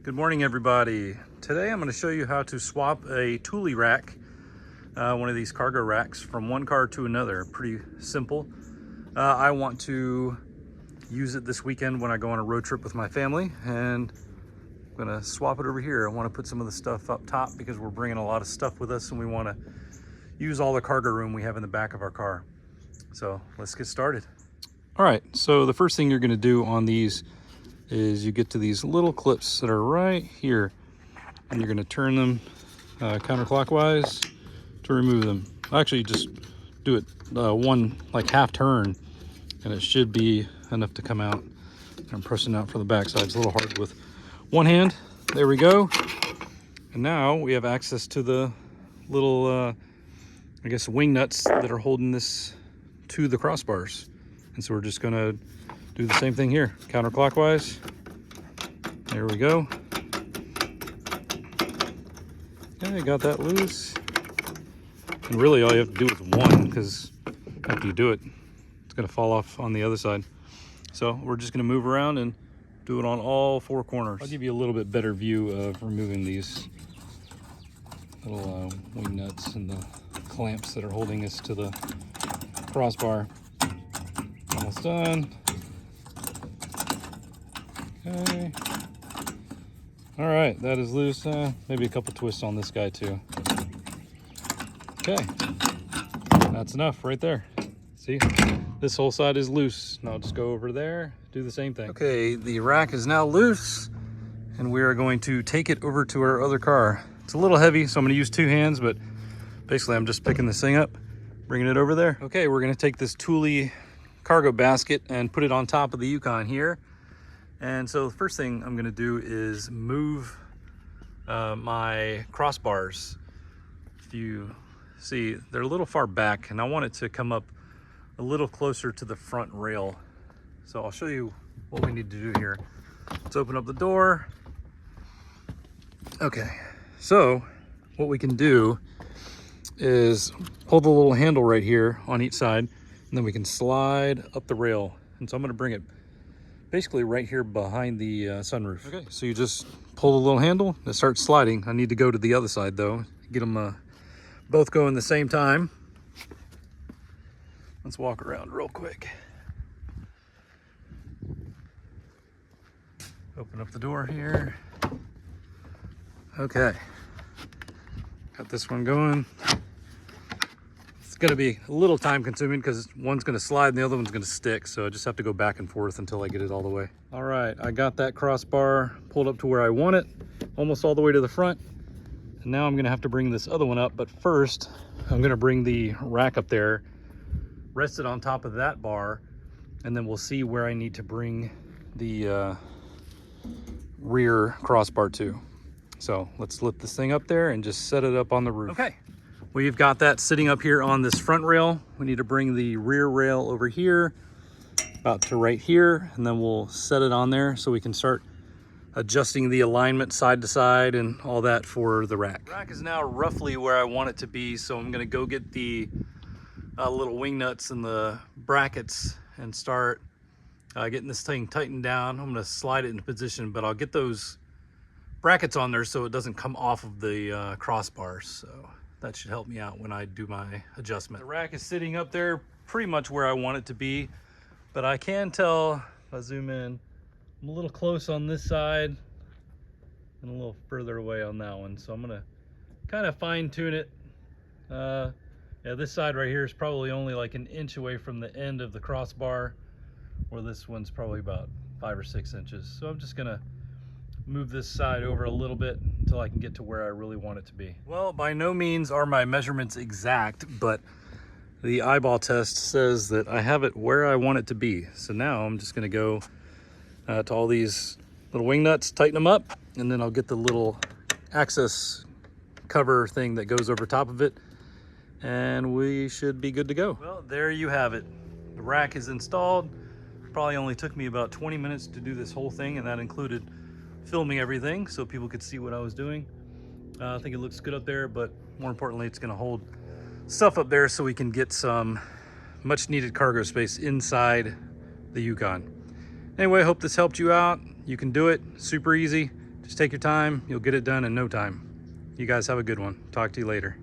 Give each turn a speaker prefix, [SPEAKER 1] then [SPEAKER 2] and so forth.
[SPEAKER 1] Good morning, everybody. Today I'm going to show you how to swap a Thule rack, one of these cargo racks, from one car to another. Pretty simple. I want to use it this weekend when I go on a road trip with my family, and I'm going to swap it over here. I want to put some of the stuff up top because we're bringing a lot of stuff with us and we want to use all the cargo room we have in the back of our car. So let's get started. All right, so the first thing you're going to do on these is you get to these little clips that are right here, and you're going to turn them counterclockwise to remove them. Actually, just do it one like half turn, and it should be enough to come out. I'm pressing out from the back side. It's a little hard with one hand. There we go. And now we have access to the little, I guess, wing nuts that are holding this to the crossbars. And so we're just going to do the same thing here, counterclockwise. There we go. Okay, got that loose. And really all you have to do is one, because after you do it, it's gonna fall off on the other side. So we're just gonna move around and do it on all four corners. I'll give you a little bit better view of removing these little wing nuts and the clamps that are holding us to the crossbar. Almost done. Okay. All right, that is loose. Maybe a couple twists on this guy too. Okay, that's enough right there. See, this whole side is loose. Now I'll just go over there, do the same thing. Okay, the rack is now loose, and we are going to take it over to our other car. It's a little heavy, so I'm gonna use two hands, but basically I'm just picking this thing up, bringing it over there. Okay, we're gonna take this Thule cargo basket and put it on top of the Yukon here. And so the first thing I'm gonna do is move my crossbars. If you see, they're a little far back, and I want it to come up a little closer to the front rail. So I'll show you what we need to do here. Let's open up the door. Okay, so what we can do is pull the little handle right here on each side, and then we can slide up the rail. And so I'm gonna bring it basically right here behind the sunroof. Okay, so you just pull the little handle, it starts sliding. I need to go to the other side though, get them both going the same time. Let's walk around real quick. Open up the door here. Okay, got this one going. It's gonna be a little time consuming because one's gonna slide and the other one's gonna stick. So I just have to go back and forth until I get it all the way. All right, I got that crossbar pulled up to where I want it, almost all the way to the front. And now I'm gonna have to bring this other one up, but first I'm gonna bring the rack up there, rest it on top of that bar, and then we'll see where I need to bring the rear crossbar to. So let's lift this thing up there and just set it up on the roof. Okay. We've got that sitting up here on this front rail. We need to bring the rear rail over here, about to right here, and then we'll set it on there so we can start adjusting the alignment side to side and all that for the rack. The rack is now roughly where I want it to be, so I'm gonna go get the little wing nuts and the brackets and start getting this thing tightened down. I'm gonna slide it into position, but I'll get those brackets on there so it doesn't come off of the crossbars. So that should help me out when I do my adjustment. The rack is sitting up there pretty much where I want it to be, but I can tell, if I zoom in, I'm a little close on this side and a little further away on that one. So I'm gonna kind of fine tune it. Yeah, this side right here is probably only like an inch away from the end of the crossbar, where this one's probably about 5 or 6 inches. So I'm just gonna move this side over a little bit until I can get to where I really want it to be. Well, by no means are my measurements exact, but the eyeball test says that I have it where I want it to be. So now I'm just gonna go to all these little wing nuts, tighten them up, and then I'll get the little access cover thing that goes over top of it, and we should be good to go. Well, there you have it. The rack is installed. Probably only took me about 20 minutes to do this whole thing, and that included filming everything so people could see what I was doing. I think it looks good up there, but more importantly, it's gonna hold stuff up there so we can get some much needed cargo space inside the Yukon. Anyway, I hope this helped you out. You can do it, super easy. Just take your time. You'll get it done in no time. You guys have a good one. Talk to you later.